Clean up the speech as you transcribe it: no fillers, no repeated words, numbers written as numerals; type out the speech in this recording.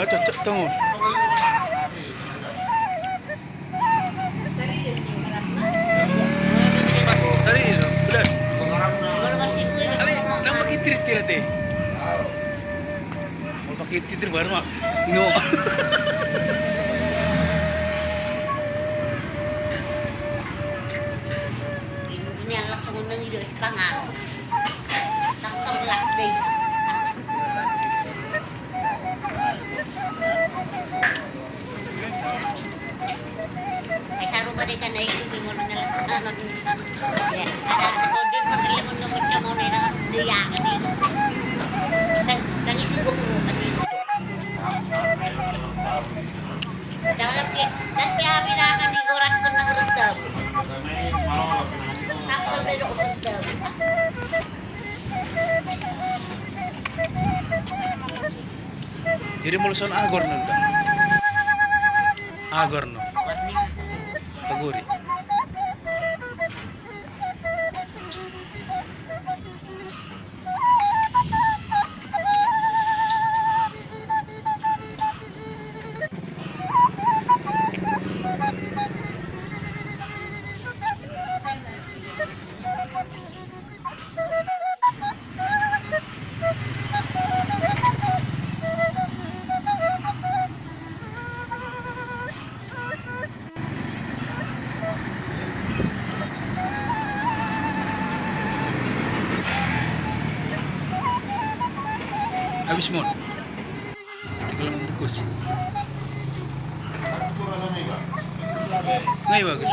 cocok tuh. Pas tadi belas. Ali, nang pakai titir teh. Mau pakai titir baru mah. No. Ini anak semuanya juga sepangat. Tangkap last day. Ay saro ba di ka na ikutin mo na lang. Ya, ada din pakilamon ng mutya mo na diyakan dito. Nangisig ko dito. Dalam nanti amin akan digoreng ko ng rendam. Takol na ko rendam. Jadi muluson agor no. Agor no. Taguri. Habis mo. Hindi ko lang bukos. Ngayon bagus.